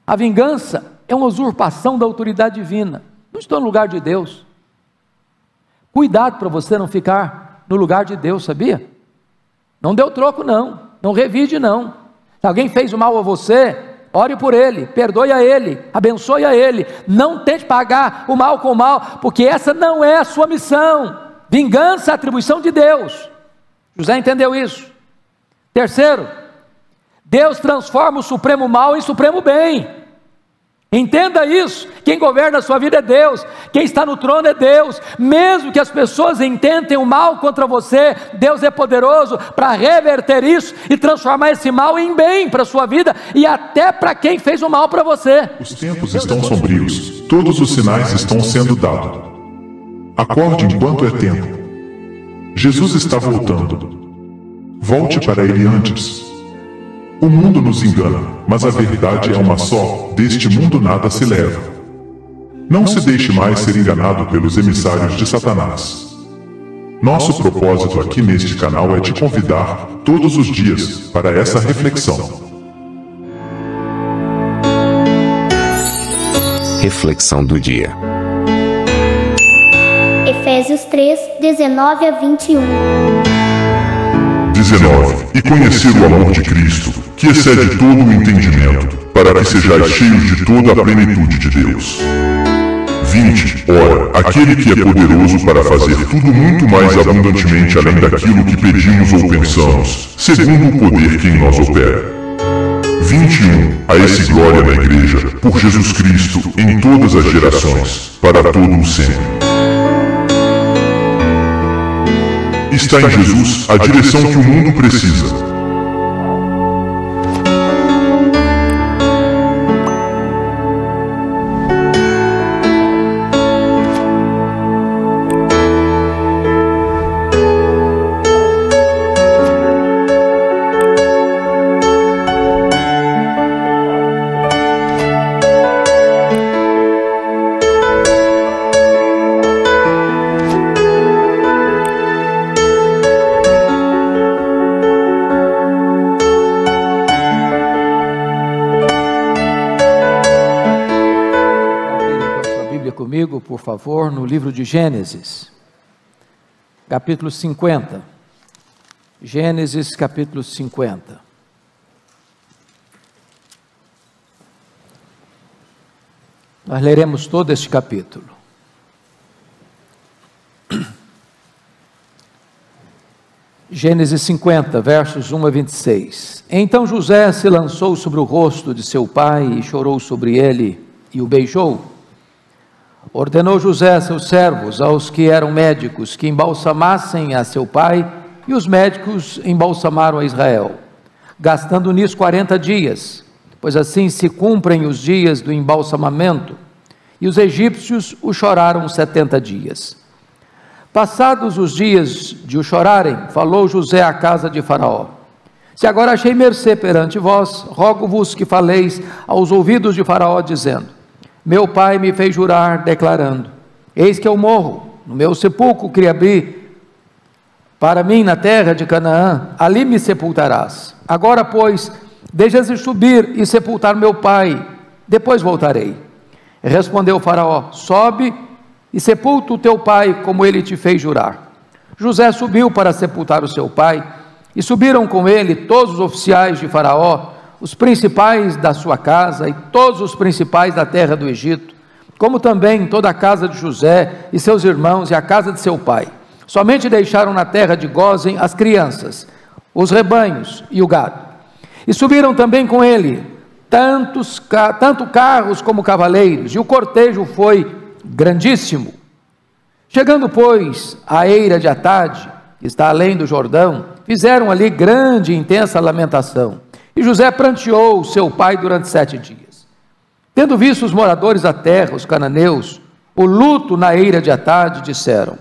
A vingança é uma usurpação da autoridade divina. Não estou no lugar de Deus. Cuidado para você não ficar no lugar de Deus, sabia? Não deu troco não, não revide não. Se alguém fez o mal a você, ore por ele, perdoe a ele, abençoe a ele. Não tente pagar o mal com o mal, porque essa não é a sua missão. Vingança é atribuição de Deus. José entendeu isso. Terceiro, Deus transforma o supremo mal em supremo bem. Entenda isso, quem governa a sua vida é Deus, quem está no trono é Deus. Mesmo que as pessoas intentem o mal contra você, Deus é poderoso para reverter isso e transformar esse mal em bem para a sua vida e até para quem fez o mal para você. Os tempos estão sombrios, todos os sinais estão sendo dados. Acorde enquanto é tempo. Jesus está voltando. Volte para ele antes. O mundo nos engana, mas a verdade é uma só: deste mundo nada se leva. Não se deixe mais ser enganado pelos emissários de Satanás. Nosso propósito aqui neste canal é te convidar, todos os dias, para essa reflexão. Reflexão do dia. Efésios 3, 19 a 21. 19. E conhecer o amor de Cristo, que excede todo o entendimento, para que sejais cheios de toda a plenitude de Deus. 20. Ora, aquele que é poderoso para fazer tudo muito mais abundantemente além daquilo que pedimos ou pensamos, segundo o poder que em nós opera. 21. A esse glória na Igreja, por Jesus Cristo, em todas as gerações, para todo o sempre. Está em Jesus a direção que o mundo precisa. Comigo, por favor, no livro de Gênesis, capítulo 50. Gênesis, capítulo 50. Nós leremos todo este capítulo. Gênesis 50, versos 1 a 26. Então José se lançou sobre o rosto de seu pai e chorou sobre ele e o beijou. Ordenou José a seus servos, aos que eram médicos, que embalsamassem a seu pai, e os médicos embalsamaram a Israel, gastando nisso 40 dias, pois assim se cumprem os dias do embalsamamento, e os egípcios o choraram 70 dias. Passados os dias de o chorarem, falou José à casa de Faraó: se agora achei mercê perante vós, rogo-vos que faleis aos ouvidos de Faraó, dizendo: meu pai me fez jurar, declarando: eis que eu morro, no meu sepulcro que abri para mim na terra de Canaã, ali me sepultarás. Agora, pois, deixas de subir e sepultar meu pai, depois voltarei. Respondeu Faraó: sobe e sepulta o teu pai, como ele te fez jurar. José subiu para sepultar o seu pai, e subiram com ele todos os oficiais de Faraó, os principais da sua casa e todos os principais da terra do Egito, como também toda a casa de José e seus irmãos e a casa de seu pai. Somente deixaram na terra de Gósen as crianças, os rebanhos e o gado. E subiram também com ele tanto carros como cavaleiros, e o cortejo foi grandíssimo. Chegando, pois, à eira de Atade, que está além do Jordão, fizeram ali grande e intensa lamentação. E José pranteou seu pai durante 7 dias. Tendo visto os moradores da terra, os cananeus, o luto na eira de Atade, disseram: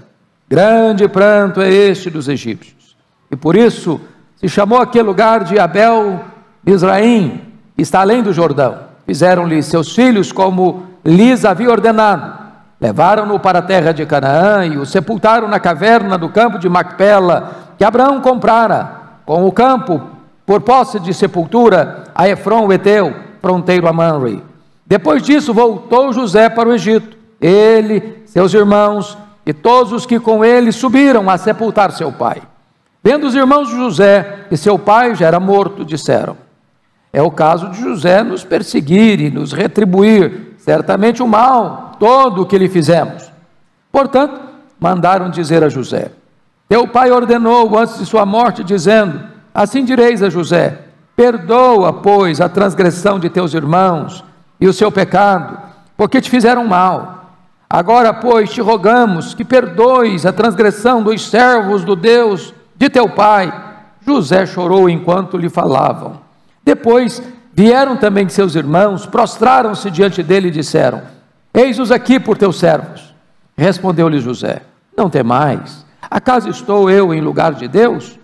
grande pranto é este dos egípcios. E por isso se chamou aquele lugar de Abel-Mizraim, que está além do Jordão. Fizeram-lhe seus filhos como lhes havia ordenado. Levaram-no para a terra de Canaã e o sepultaram na caverna do campo de Macpela, que Abraão comprara, com o campo por posse de sepultura, a Efron o Eteu, fronteiro a Manre. Depois disso, voltou José para o Egito, ele, seus irmãos e todos os que com ele subiram a sepultar seu pai. Vendo os irmãos de José que seu pai já era morto, disseram: é o caso de José nos perseguir e nos retribuir certamente o mal todo o que lhe fizemos. Portanto, mandaram dizer a José: teu pai ordenou antes de sua morte, dizendo: assim direis a José: perdoa, pois, a transgressão de teus irmãos e o seu pecado, porque te fizeram mal. Agora, pois, te rogamos que perdoes a transgressão dos servos do Deus de teu pai. José chorou enquanto lhe falavam. Depois vieram também seus irmãos, prostraram-se diante dele e disseram: eis-os aqui por teus servos. Respondeu-lhe José: não temais, acaso estou eu em lugar de Deus?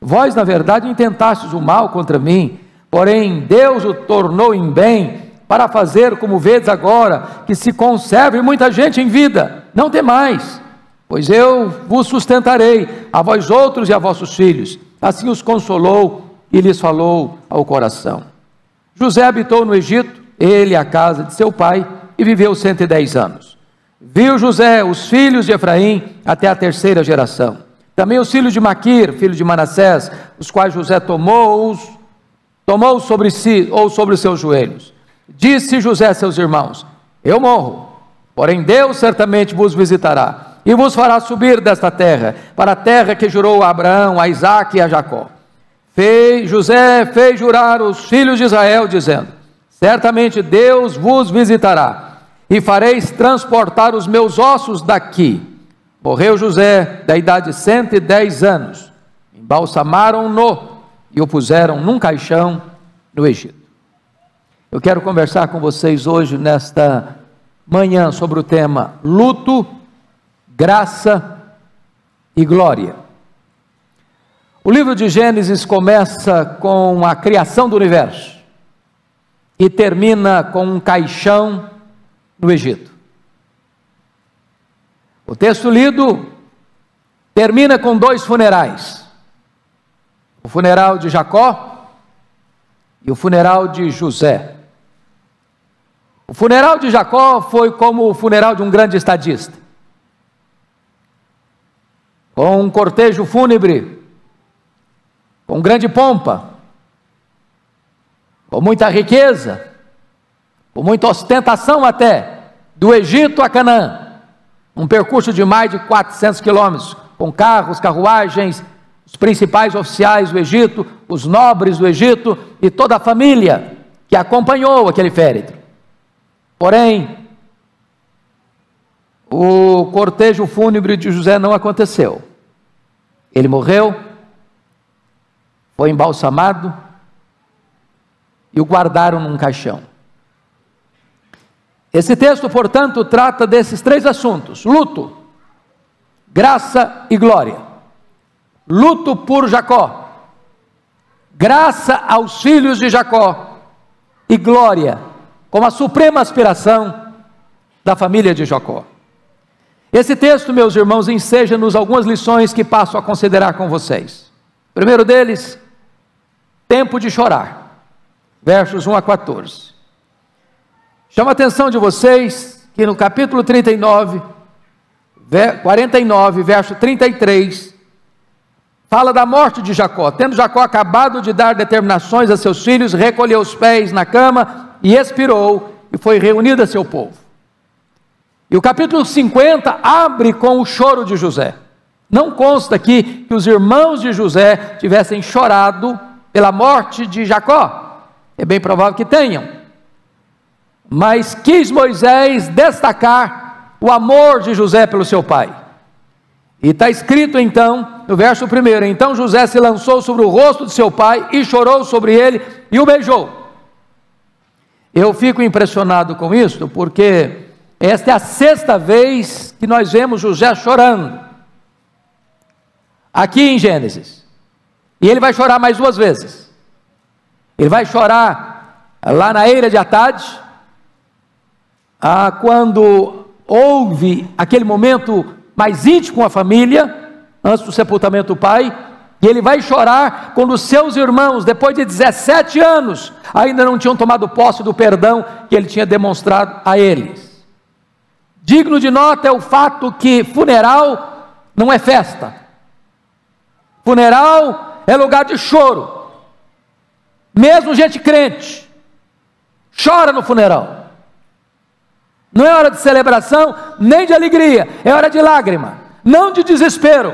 Vós, na verdade, intentastes o mal contra mim, porém Deus o tornou em bem, para fazer, como vedes agora, que se conserve muita gente em vida. Não temais, pois eu vos sustentarei, a vós outros e a vossos filhos. Assim os consolou e lhes falou ao coração. José habitou no Egito, ele e a casa de seu pai, e viveu 110 anos. Viu José os filhos de Efraim até a terceira geração. Também os filhos de Maquir, filho de Manassés, os quais José tomou sobre si, ou sobre os seus joelhos. Disse José a seus irmãos: eu morro, porém Deus certamente vos visitará, e vos fará subir desta terra, para a terra que jurou a Abraão, a Isaque e a Jacó. José fez jurar os filhos de Israel, dizendo: certamente Deus vos visitará, e fareis transportar os meus ossos daqui. Morreu José, da idade de 110 anos, embalsamaram-no, e o puseram num caixão no Egito. Eu quero conversar com vocês hoje, nesta manhã, sobre o tema luto, graça e glória. O livro de Gênesis começa com a criação do universo e termina com um caixão no Egito. O texto lido termina com dois funerais: o funeral de Jacó e o funeral de José. O funeral de Jacó foi como o funeral de um grande estadista, com um cortejo fúnebre, com grande pompa, com muita riqueza, com muita ostentação até, do Egito a Canaã, um percurso de mais de 400 quilômetros, com carros, carruagens, os principais oficiais do Egito, os nobres do Egito e toda a família que acompanhou aquele féretro. Porém, o cortejo fúnebre de José não aconteceu. Ele morreu, foi embalsamado e o guardaram num caixão. Esse texto, portanto, trata desses três assuntos: luto, graça e glória. Luto por Jacó, graça aos filhos de Jacó e glória como a suprema aspiração da família de Jacó. Esse texto, meus irmãos, enseja-nos algumas lições que passo a considerar com vocês. O primeiro deles, tempo de chorar, versos 1 a 14. Chama a atenção de vocês que no capítulo 49, verso 33, fala da morte de Jacó. Tendo Jacó acabado de dar determinações a seus filhos, recolheu os pés na cama e expirou, e foi reunido a seu povo. E o capítulo 50 abre com o choro de José. Não consta aqui que os irmãos de José tivessem chorado pela morte de Jacó. É bem provável que tenham. Mas quis Moisés destacar o amor de José pelo seu pai. E está escrito então, no verso 1: então José se lançou sobre o rosto de seu pai e chorou sobre ele e o beijou. Eu fico impressionado com isso, porque esta é a 6ª vez que nós vemos José chorando, aqui em Gênesis. E ele vai chorar mais 2 vezes. Ele vai chorar lá na eira de Atade, quando houve aquele momento mais íntimo com a família, antes do sepultamento do pai, E ele vai chorar quando os seus irmãos, depois de 17 anos, ainda não tinham tomado posse do perdão que ele tinha demonstrado a eles. Digno de nota é o fato que funeral não é festa. Funeral é lugar de choro. Mesmo gente crente chora no funeral. Não é hora de celebração, nem de alegria, é hora de lágrima, não de desespero.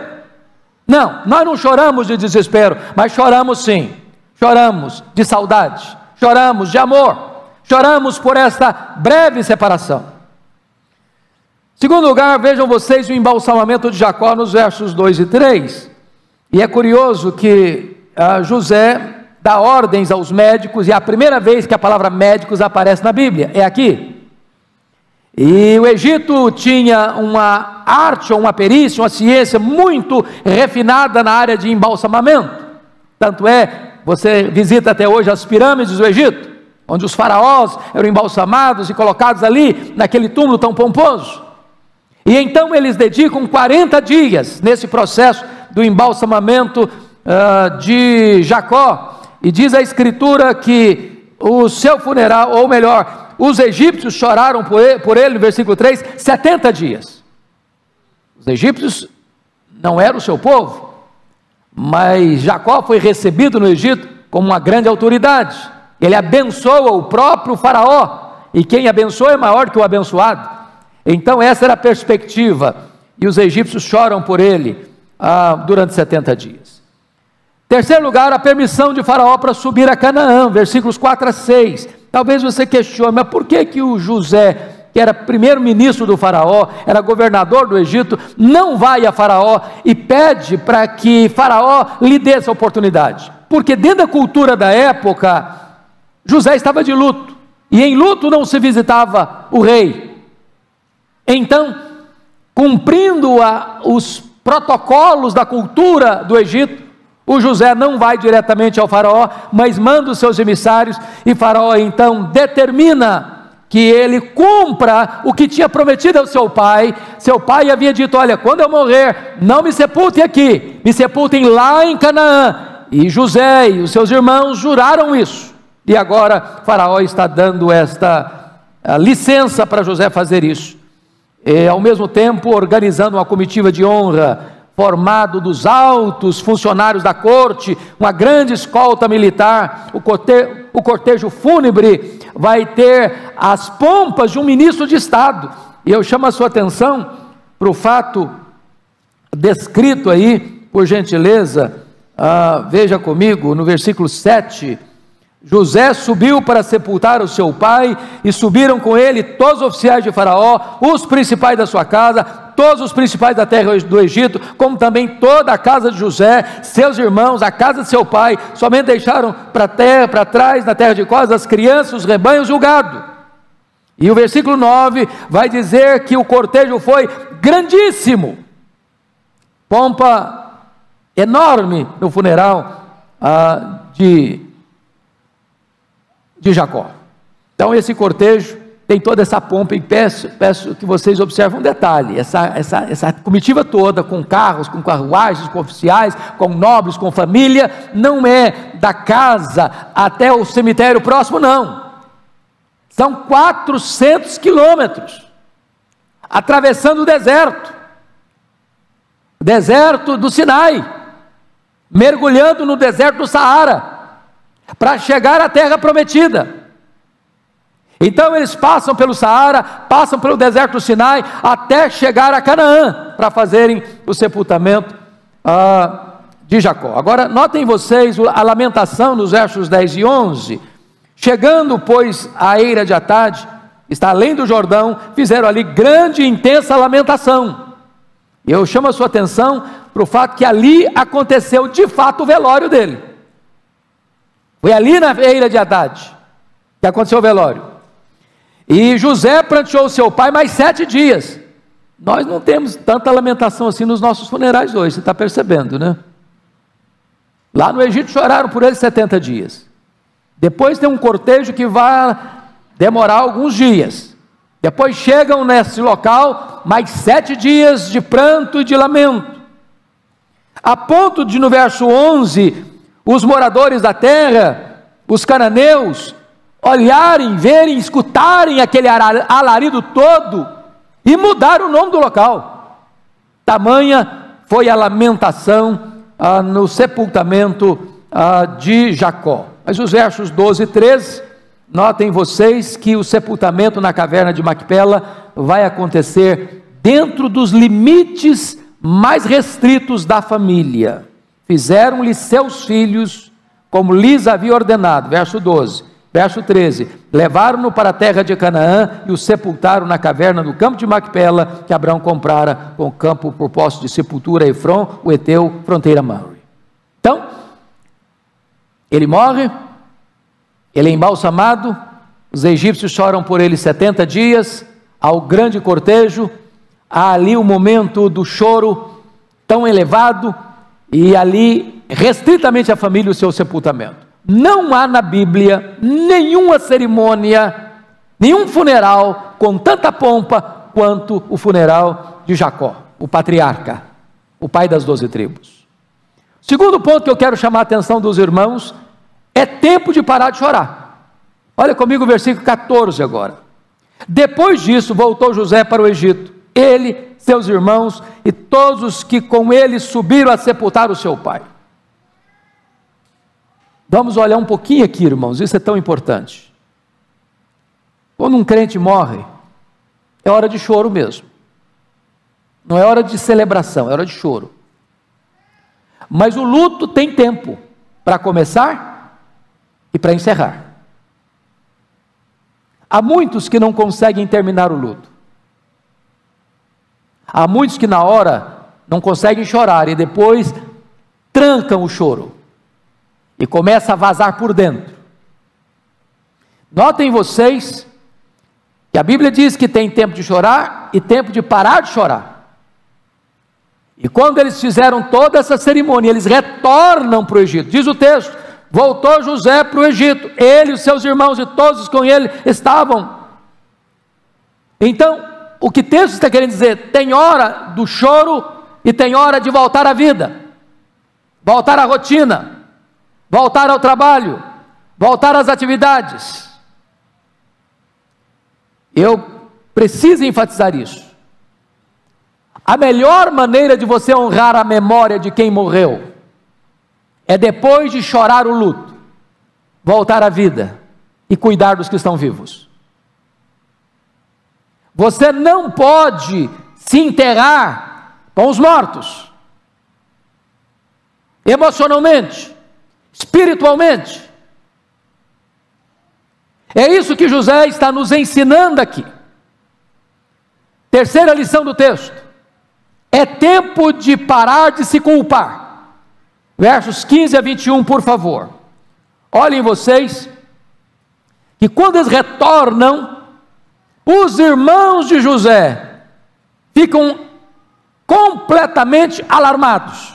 Não, nós não choramos de desespero, mas choramos sim. Choramos de saudade, choramos de amor, choramos por esta breve separação. Segundo lugar, vejam vocês o embalsamamento de Jacó nos versos 2 e 3. E é curioso que José dá ordens aos médicos, e é a primeira vez que a palavra médicos aparece na Bíblia, é aqui. E o Egito tinha uma arte, ou uma perícia, uma ciência muito refinada na área de embalsamamento. Tanto é, você visita até hoje as pirâmides do Egito, onde os faraós eram embalsamados e colocados ali, naquele túmulo tão pomposo. E então eles dedicam 40 dias nesse processo do embalsamamento de Jacó. E diz a Escritura que o seu funeral, ou melhor, os egípcios choraram por ele, no versículo 3, 70 dias. Os egípcios não eram o seu povo, mas Jacó foi recebido no Egito como uma grande autoridade. Ele abençoa o próprio faraó, e quem abençoa é maior que o abençoado. Então essa era a perspectiva, e os egípcios choram por ele durante 70 dias. Terceiro lugar, a permissão de Faraó para subir a Canaã, versículos 4 a 6. Talvez você questione, mas por que o José, que era primeiro-ministro do Faraó, era governador do Egito, não vai a Faraó e pede para que Faraó lhe dê essa oportunidade? Porque dentro da cultura da época, José estava de luto, e em luto não se visitava o rei. Então, cumprindo os protocolos da cultura do Egito, o José não vai diretamente ao faraó, mas manda os seus emissários, e Faraó então determina que ele cumpra o que tinha prometido ao seu pai. Seu pai havia dito: olha, quando eu morrer, não me sepultem aqui, me sepultem lá em Canaã. E José e os seus irmãos juraram isso, e agora Faraó está dando esta licença para José fazer isso, e ao mesmo tempo organizando uma comitiva de honra, formado dos altos funcionários da corte, uma grande escolta militar. O cortejo fúnebre vai ter as pompas de um ministro de Estado. E eu chamo a sua atenção para o fato descrito aí, por gentileza, veja comigo, no versículo 7, José subiu para sepultar o seu pai, e subiram com ele todos os oficiais de Faraó, os principais da sua casa, todos os principais da terra do Egito, como também toda a casa de José, seus irmãos, a casa de seu pai. Somente deixaram para trás, na terra de Cós, as crianças, os rebanhos e o gado. E o versículo 9 vai dizer que o cortejo foi grandíssimo, pompa enorme no funeral de Jacó. Então esse cortejo tem toda essa pompa, e peço que vocês observem um detalhe: essa comitiva toda, com carros, com carruagens, com oficiais, com nobres, com família, não é da casa até o cemitério próximo, não. São 400 quilômetros, atravessando o deserto do Sinai, mergulhando no deserto do Saara, para chegar à terra prometida. Então eles passam pelo Saara, passam pelo deserto do Sinai, até chegar a Canaã, para fazerem o sepultamento de Jacó. Agora notem vocês a lamentação nos versos 10 e 11. Chegando, pois, à eira de Atade, está além do Jordão, fizeram ali grande e intensa lamentação. E eu chamo a sua atenção para o fato que ali aconteceu de fato o velório dele. Foi ali na eira de Atade que aconteceu o velório. E José pranteou seu pai mais 7 dias. Nós não temos tanta lamentação assim nos nossos funerais hoje, você está percebendo, né? Lá no Egito choraram por ele 70 dias. Depois tem um cortejo que vai demorar alguns dias. Depois chegam nesse local mais 7 dias de pranto e de lamento. a ponto de no verso 11, os moradores da terra, os cananeus, olharem, verem, escutarem aquele alarido todo e mudar o nome do local. Tamanha foi a lamentação no sepultamento de Jacó. Mas os versos 12 e 13, notem vocês que o sepultamento na caverna de Macpela vai acontecer dentro dos limites mais restritos da família. Fizeram-lhe seus filhos como lhes havia ordenado. Verso 12. Verso 13, levaram-no para a terra de Canaã e o sepultaram na caverna do campo de Macpela, que Abraão comprara com o campo por posse de sepultura a Efron, o Eteu, fronteira Mamre. Então, ele morre, ele é embalsamado, os egípcios choram por ele 70 dias, há o grande cortejo, há ali o momento do choro tão elevado, e ali, restritamente a família, o seu sepultamento. Não há na Bíblia nenhuma cerimônia, nenhum funeral com tanta pompa quanto o funeral de Jacó, o patriarca, o pai das 12 tribos. Segundo ponto que eu quero chamar a atenção dos irmãos, é tempo de parar de chorar. Olha comigo o versículo 14 agora. Depois disso voltou José para o Egito, ele, seus irmãos e todos os que com ele subiram a sepultar o seu pai. Vamos olhar um pouquinho aqui, irmãos, isso é tão importante. Quando um crente morre, é hora de choro mesmo. Não é hora de celebração, é hora de choro. Mas o luto tem tempo para começar e para encerrar. Há muitos que não conseguem terminar o luto. Há muitos que na hora não conseguem chorar e depois trancam o choro. E começa a vazar por dentro. Notem vocês que a Bíblia diz que tem tempo de chorar e tempo de parar de chorar. E quando eles fizeram toda essa cerimônia, eles retornam para o Egito. Diz o texto, voltou José para o Egito, ele, os seus irmãos e todos com ele estavam. Então, o que o texto está querendo dizer? Tem hora do choro e tem hora de voltar à vida, voltar à rotina, voltar ao trabalho, voltar às atividades. Eu preciso enfatizar isso. A melhor maneira de você honrar a memória de quem morreu é depois de chorar o luto, voltar à vida e cuidar dos que estão vivos. Você não pode se enterrar com os mortos, emocionalmente, espiritualmente. É isso que José está nos ensinando aqui. Terceira lição do texto: é tempo de parar de se culpar. Versos 15 a 21, por favor. Olhem vocês, que quando eles retornam, os irmãos de José ficam completamente alarmados,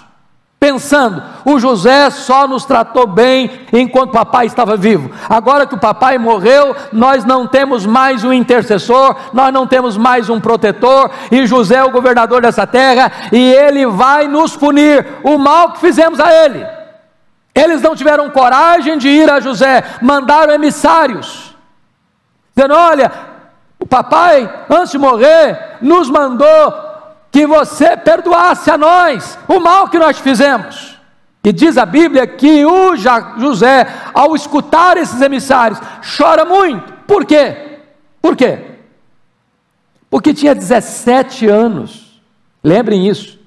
pensando, o José só nos tratou bem enquanto papai estava vivo, agora que o papai morreu, nós não temos mais um intercessor, nós não temos mais um protetor, e José é o governador dessa terra, e ele vai nos punir, o mal que fizemos a ele. Eles não tiveram coragem de ir a José, mandaram emissários, dizendo, olha, o papai, antes de morrer, nos mandou que você perdoasse a nós o mal que nós fizemos. E diz a Bíblia que o José, ao escutar esses emissários, chora muito. Por quê? Por quê? Porque tinha 17 anos. Lembrem isso.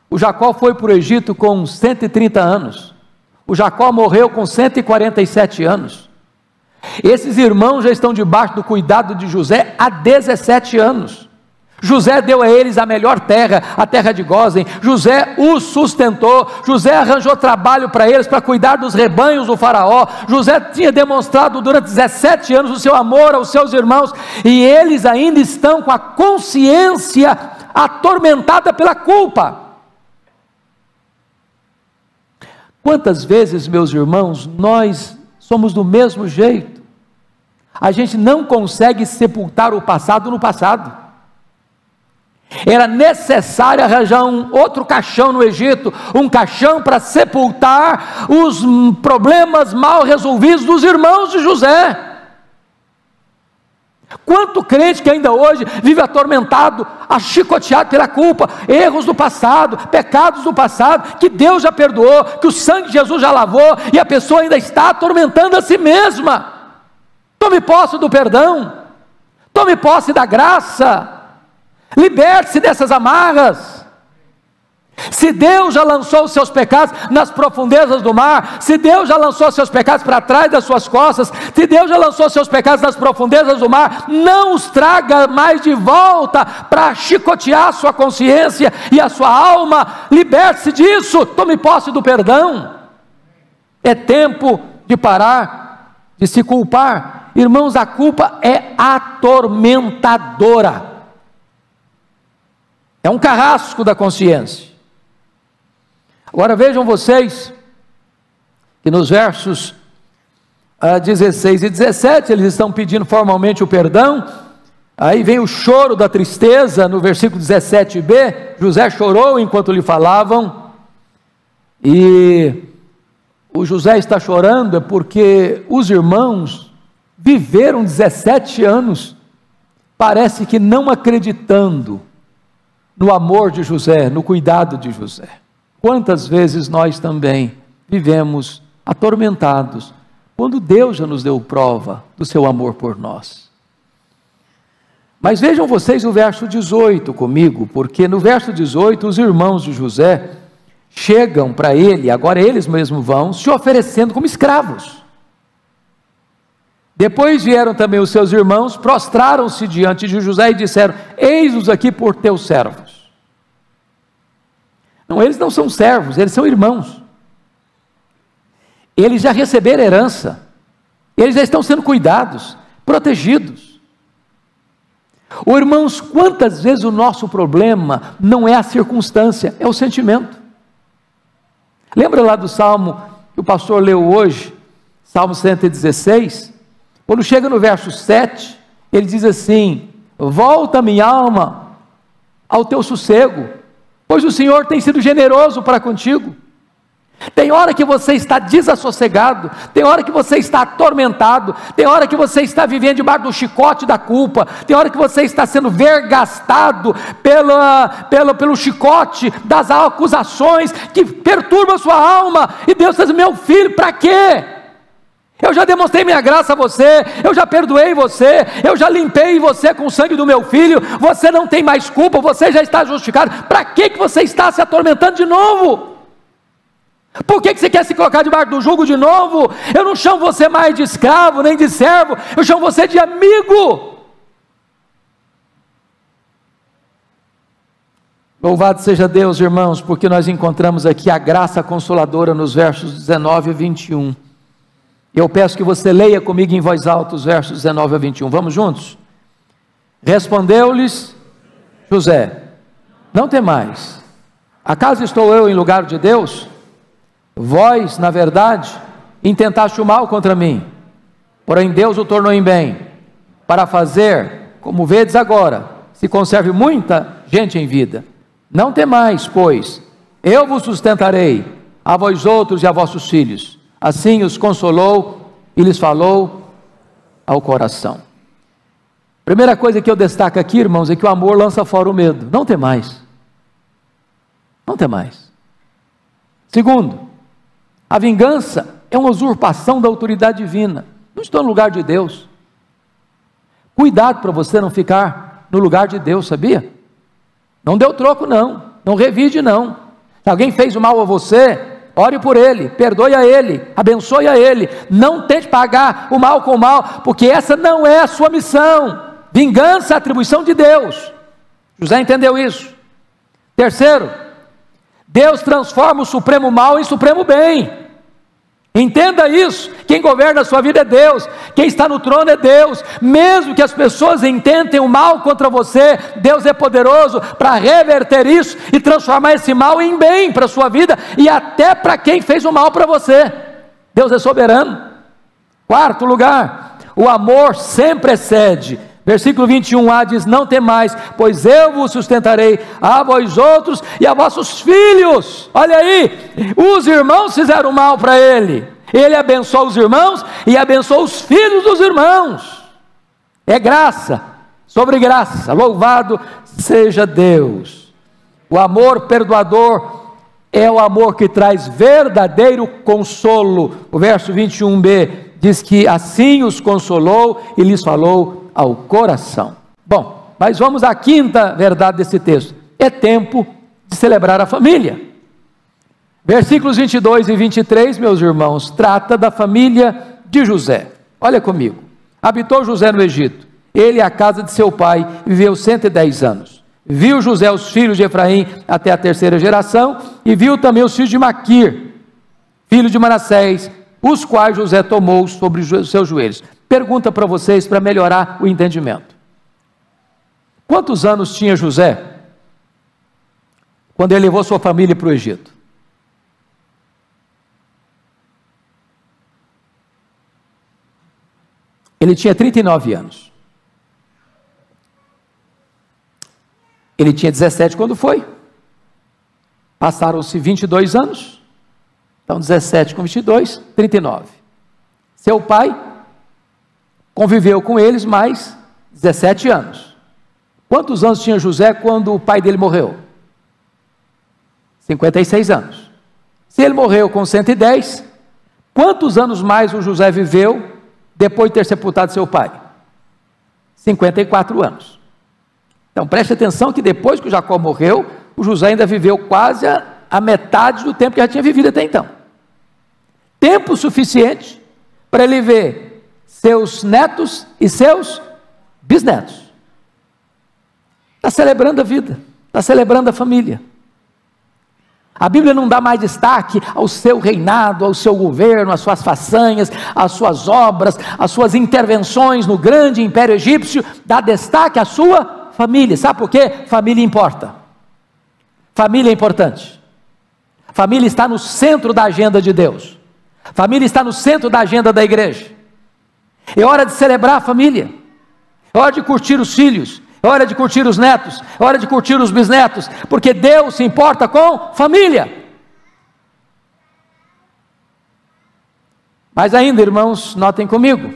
O Jacó foi para o Egito com 130 anos. O Jacó morreu com 147 anos. Esses irmãos já estão debaixo do cuidado de José há 17 anos. José deu a eles a melhor terra, a terra de Gósen. José os sustentou. José arranjou trabalho para eles, para cuidar dos rebanhos do faraó. José tinha demonstrado durante 17 anos o seu amor aos seus irmãos, e eles ainda estão com a consciência atormentada pela culpa. Quantas vezes, meus irmãos, nós somos do mesmo jeito? A gente não consegue sepultar o passado no passado. Era necessário arranjar outro caixão no Egito, um caixão para sepultar os problemas mal resolvidos dos irmãos de José. Quanto crente que ainda hoje vive atormentado, achicoteado pela culpa, erros do passado, pecados do passado, que Deus já perdoou, que o sangue de Jesus já lavou, e a pessoa ainda está atormentando a si mesma. Tome posse do perdão, tome posse da graça, liberte-se dessas amarras. Se Deus já lançou os seus pecados nas profundezas do mar, se Deus já lançou os seus pecados para trás das suas costas, se Deus já lançou os seus pecados nas profundezas do mar, não os traga mais de volta para chicotear a sua consciência e a sua alma. Liberte-se disso, tome posse do perdão. É tempo de parar de se culpar. Irmãos, a culpa é atormentadora, é um carrasco da consciência. Agora vejam vocês, que nos versos 16 e 17, eles estão pedindo formalmente o perdão. Aí vem o choro da tristeza, no versículo 17b, José chorou enquanto lhe falavam, e o José está chorando porque os irmãos viveram 17 anos, parece que não acreditando no amor de José, no cuidado de José. Quantas vezes nós também vivemos atormentados, quando Deus já nos deu prova do seu amor por nós. Mas vejam vocês o verso 18 comigo, porque no verso 18 os irmãos de José chegam para ele, agora eles mesmos vão, se oferecendo como escravos. Depois vieram também os seus irmãos, prostraram-se diante de José e disseram: eis-nos aqui por teus servos. Não, eles não são servos, eles são irmãos. Eles já receberam herança, eles já estão sendo cuidados, protegidos. Irmãos, quantas vezes o nosso problema não é a circunstância, é o sentimento. Lembra lá do salmo que o pastor leu hoje, Salmo 116? Quando chega no verso 7, ele diz assim: volta minha alma ao teu sossego, pois o Senhor tem sido generoso para contigo. Tem hora que você está desassossegado, tem hora que você está atormentado, tem hora que você está vivendo debaixo do chicote da culpa, tem hora que você está sendo vergastado pelo chicote das acusações que perturbam a sua alma, e Deus diz: meu filho, para quê? Eu já demonstrei minha graça a você, eu já perdoei você, eu já limpei você com o sangue do meu filho, você não tem mais culpa, você já está justificado. Para que você está se atormentando de novo? Por que você quer se colocar debaixo do jugo de novo? Eu não chamo você mais de escravo, nem de servo, eu chamo você de amigo. Louvado seja Deus, irmãos, porque nós encontramos aqui a graça consoladora nos versos 19 e 21. Eu peço que você leia comigo em voz alta os versos 19 a 21. Vamos juntos? Respondeu-lhes José: não temais, acaso estou eu em lugar de Deus? Vós, na verdade, intentaste o mal contra mim, porém Deus o tornou em bem, para fazer, como vedes agora, se conserve muita gente em vida. Não temais, pois eu vos sustentarei, a vós outros e a vossos filhos. Assim os consolou e lhes falou ao coração. Primeira coisa que eu destaco aqui, irmãos, é que o amor lança fora o medo. Não temais. Não temais. Segundo, a vingança é uma usurpação da autoridade divina. Não estou no lugar de Deus. Cuidado para você não ficar no lugar de Deus, sabia? Não deu troco não, não revide não. Se alguém fez o mal a você, ore por ele, perdoe a ele, abençoe a ele. Não tente pagar o mal com o mal, porque essa não é a sua missão. Vingança é atribuição de Deus. José entendeu isso. Terceiro, Deus transforma o supremo mal em supremo bem. Entenda isso, quem governa a sua vida é Deus, quem está no trono é Deus. Mesmo que as pessoas intentem o mal contra você, Deus é poderoso para reverter isso e transformar esse mal em bem para a sua vida e até para quem fez o mal para você. Deus é soberano. Quarto lugar, o amor sempre excede Versículo 21a diz: não temais, pois eu vos sustentarei, a vós outros e a vossos filhos. Olha aí, os irmãos fizeram mal para ele, ele abençoou os irmãos e abençoou os filhos dos irmãos. É graça sobre graça, louvado seja Deus. O amor perdoador é o amor que traz verdadeiro consolo. O verso 21b diz que assim os consolou e lhes falou ao coração. Bom, mas vamos à quinta verdade desse texto: é tempo de celebrar a família. Versículos 22 e 23, meus irmãos, trata da família de José. Olha comigo. Habitou José no Egito, ele e a casa de seu pai, viveu 110 anos. Viu José os filhos de Efraim até a terceira geração, e viu também os filhos de Maquir, filho de Manassés, os quais José tomou sobre os seus joelhos. Pergunta para vocês, para melhorar o entendimento: quantos anos tinha José quando ele levou sua família para o Egito? Ele tinha 39 anos. Ele tinha 17 quando foi. Passaram-se 22 anos. Então 17 com 22, 39. Seu pai conviveu com eles mais 17 anos. Quantos anos tinha José quando o pai dele morreu? 56 anos. Se ele morreu com 110, quantos anos mais o José viveu depois de ter sepultado seu pai? 54 anos. Então preste atenção que depois que o Jacó morreu, o José ainda viveu quase a metade do tempo que já tinha vivido até então. Tempo suficiente para ele ver seus netos e seus bisnetos. Está celebrando a vida, está celebrando a família. A Bíblia não dá mais destaque ao seu reinado, ao seu governo, às suas façanhas, às suas obras, às suas intervenções no grande império egípcio. Dá destaque à sua família. Sabe por quê? Família importa. Família é importante. Família está no centro da agenda de Deus. Família está no centro da agenda da igreja. É hora de celebrar a família, é hora de curtir os filhos, é hora de curtir os netos, é hora de curtir os bisnetos, porque Deus se importa com família. Mas ainda, irmãos, notem comigo.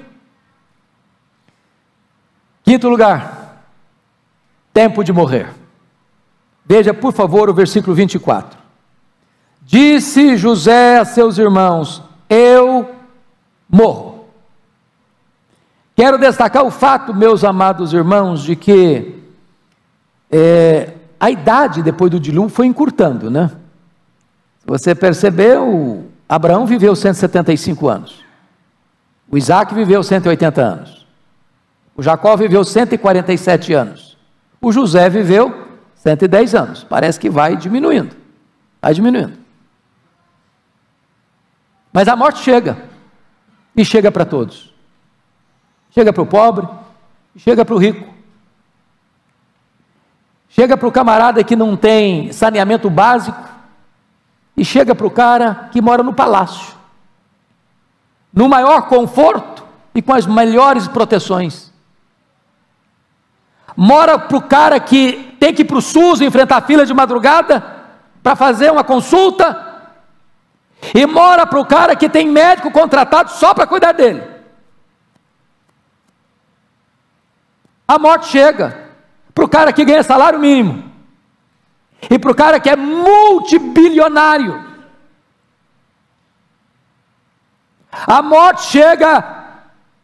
Quinto lugar, tempo de morrer. Veja, por favor, o versículo 24. Disse José a seus irmãos: eu morro. Quero destacar o fato, meus amados irmãos, de que a idade depois do dilúvio foi encurtando, né? Se você percebeu, Abraão viveu 175 anos, o Isaac viveu 180 anos, o Jacó viveu 147 anos, o José viveu 110 anos. Parece que vai diminuindo, mas a morte chega, e chega para todos. Chega para o pobre, chega para o rico, chega para o camarada que não tem saneamento básico, e chega para o cara que mora no palácio, no maior conforto e com as melhores proteções. Mora para o cara que tem que ir para o SUS enfrentar fila de madrugada para fazer uma consulta, e mora para o cara que tem médico contratado só para cuidar dele. A morte chega para o cara que ganha salário mínimo, e para o cara que é multibilionário. A morte chega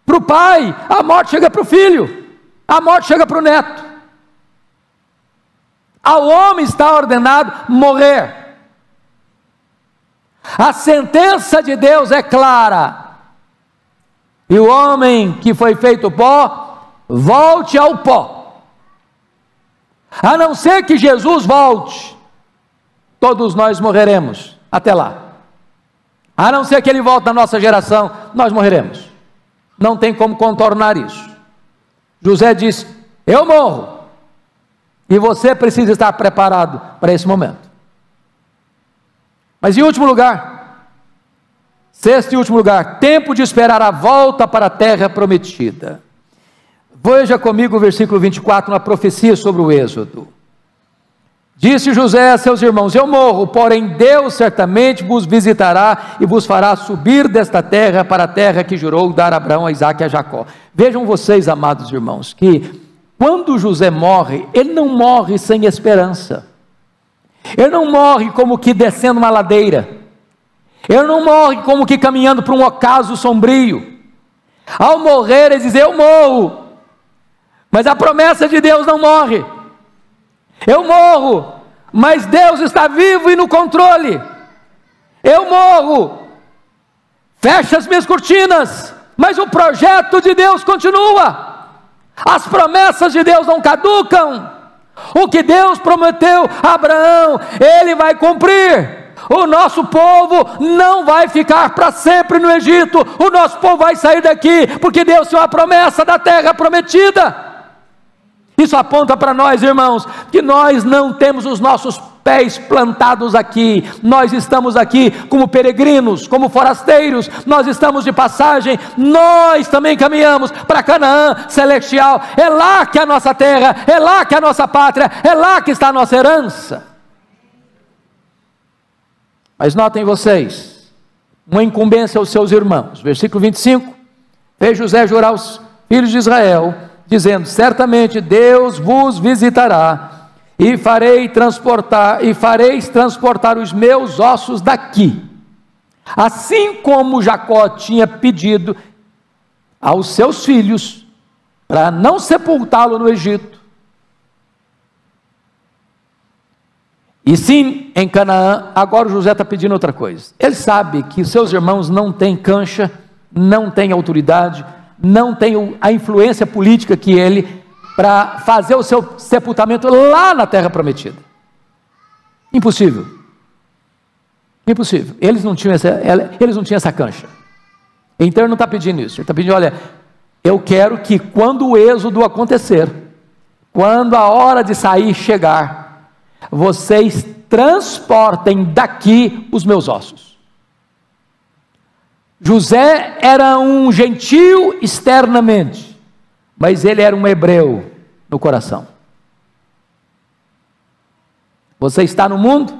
para o pai, a morte chega para o filho, a morte chega para o neto. Ao homem está ordenado morrer. A sentença de Deus é clara, e o homem que foi feito pó, volte ao pó. A não ser que Jesus volte, todos nós morreremos até lá. A não ser que Ele volte na nossa geração, nós morreremos. Não tem como contornar isso. José disse: eu morro, e você precisa estar preparado para esse momento. Mas em último lugar, sexto e último lugar, tempo de esperar a volta para a terra prometida. Veja comigo o versículo 24, uma profecia sobre o Êxodo. Disse José a seus irmãos: eu morro, porém Deus certamente vos visitará e vos fará subir desta terra para a terra que jurou dar a Abraão, a Isaque e a Jacó. Vejam vocês, amados irmãos, que quando José morre, ele não morre sem esperança. Ele não morre como que descendo uma ladeira. Ele não morre como que caminhando para um ocaso sombrio. Ao morrer, ele diz: eu morro. Mas a promessa de Deus não morre. Eu morro, mas Deus está vivo e no controle. Eu morro, fecho as minhas cortinas, mas o projeto de Deus continua. As promessas de Deus não caducam. O que Deus prometeu a Abraão, Ele vai cumprir. O nosso povo não vai ficar para sempre no Egito. O nosso povo vai sair daqui, porque Deus tem uma promessa da terra prometida. Isso aponta para nós, irmãos, que nós não temos os nossos pés plantados aqui. Nós estamos aqui como peregrinos, como forasteiros. Nós estamos de passagem. Nós também caminhamos para Canaã celestial. É lá que é a nossa terra, é lá que é a nossa pátria, é lá que está a nossa herança. Mas notem vocês, uma incumbência aos seus irmãos. Versículo 25: fez José jurar aos filhos de Israel, dizendo: certamente Deus vos visitará e fareis transportar os meus ossos daqui, assim como Jacó tinha pedido aos seus filhos para não sepultá-lo no Egito, e sim em Canaã. Agora José está pedindo outra coisa. Ele sabe que os seus irmãos não têm cancha, não têm autoridade, não tem a influência política que ele, para fazer o seu sepultamento lá na terra prometida. Impossível. Impossível. Eles não tinham essa cancha. Então ele não está pedindo isso. Ele está pedindo: olha, eu quero que quando o êxodo acontecer, quando a hora de sair chegar, vocês transportem daqui os meus ossos. José era um gentio externamente, mas ele era um hebreu no coração. Você está no mundo,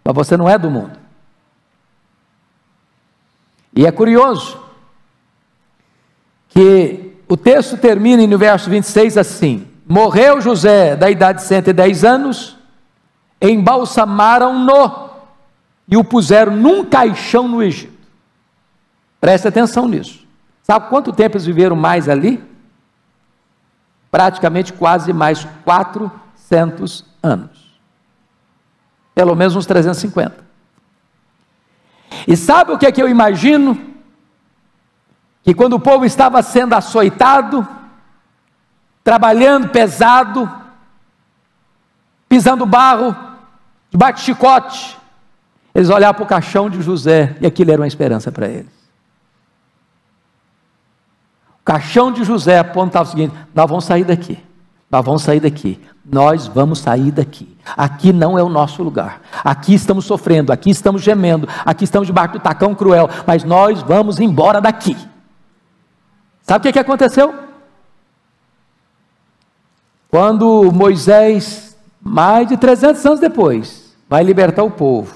mas você não é do mundo. E é curioso que o texto termina no verso 26 assim: morreu José da idade de 110 anos, embalsamaram-no e o puseram num caixão no Egito. Preste atenção nisso. Sabe quanto tempo eles viveram mais ali? Praticamente quase mais 400 anos. Pelo menos uns 350. E sabe o que é que eu imagino? Que quando o povo estava sendo açoitado, trabalhando pesado, pisando barro, debaixo de chicote, eles olhavam para o caixão de José e aquilo era uma esperança para eles. O caixão de José apontava o seguinte: nós vamos sair daqui, nós vamos sair daqui, nós vamos sair daqui, aqui não é o nosso lugar, aqui estamos sofrendo, aqui estamos gemendo, aqui estamos debaixo do tacão cruel, mas nós vamos embora daqui. Sabe o que aconteceu? Quando Moisés, mais de 300 anos depois, vai libertar o povo,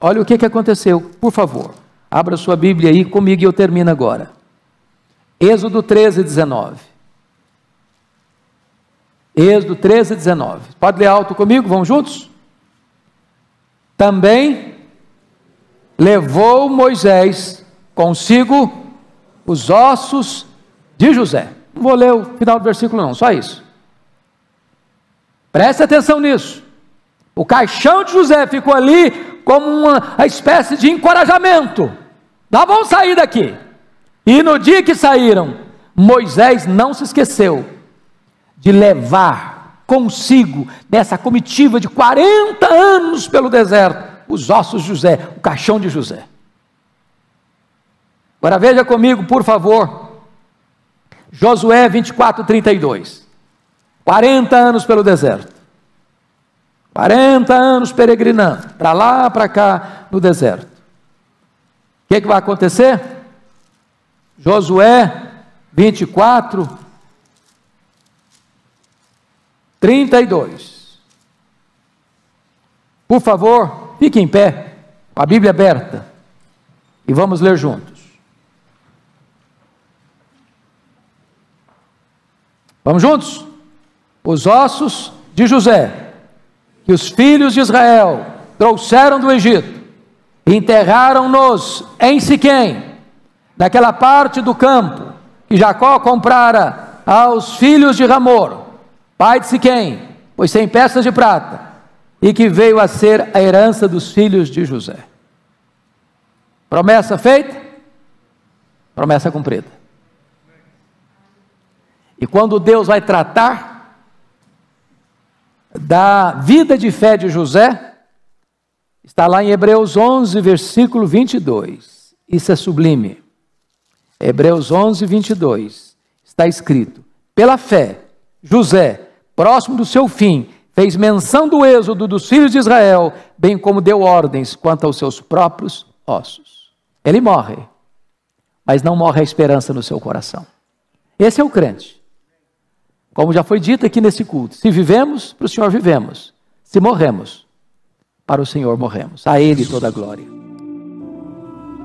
olha o que aconteceu. Por favor, abra sua Bíblia aí comigo e eu termino agora. Êxodo 13, 19. Êxodo 13, 19. Pode ler alto comigo? Vamos juntos? Também levou Moisés consigo os ossos de José. Não vou ler o final do versículo não, só isso. Preste atenção nisso. O caixão de José ficou ali como uma espécie de encorajamento. Nós vamos sair daqui. E no dia que saíram, Moisés não se esqueceu de levar consigo, nessa comitiva de 40 anos pelo deserto, os ossos de José, o caixão de José. Agora veja comigo, por favor, Josué 24, 32. 40 anos pelo deserto. 40 anos peregrinando, para lá, para cá, no deserto. O que vai acontecer? Josué 24, 32. Por favor, fique em pé, com a Bíblia aberta, e vamos ler juntos. Vamos juntos? Os ossos de José, que os filhos de Israel trouxeram do Egito, e enterraram-nos em Siquém, naquela parte do campo que Jacó comprara aos filhos de Ramor, pai de Siquém, pois 100 peças de prata, e que veio a ser a herança dos filhos de José. Promessa feita, promessa cumprida. E quando Deus vai tratar da vida de fé de José, está lá em Hebreus 11, versículo 22. Isso é sublime. Hebreus 11, 22. Está escrito: pela fé, José, próximo do seu fim, fez menção do êxodo dos filhos de Israel, bem como deu ordens quanto aos seus próprios ossos. Ele morre, mas não morre a esperança no seu coração. Esse é o crente. Como já foi dito aqui nesse culto, se vivemos, para o Senhor vivemos. Se morremos, para o Senhor morremos. A Ele toda a glória.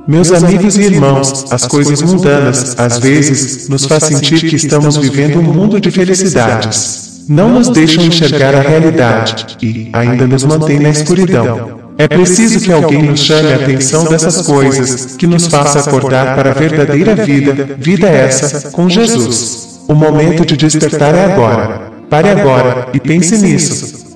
Meus amigos e irmãos, as coisas mundanas, às vezes, nos faz sentir que estamos vivendo um mundo de felicidades. Não nos deixam enxergar a realidade e ainda nos mantém na escuridão. É preciso que alguém nos chame a atenção dessas coisas, que nos faça acordar para a verdadeira vida essa, com Jesus. O momento de despertar é agora. Pare agora e pense nisso.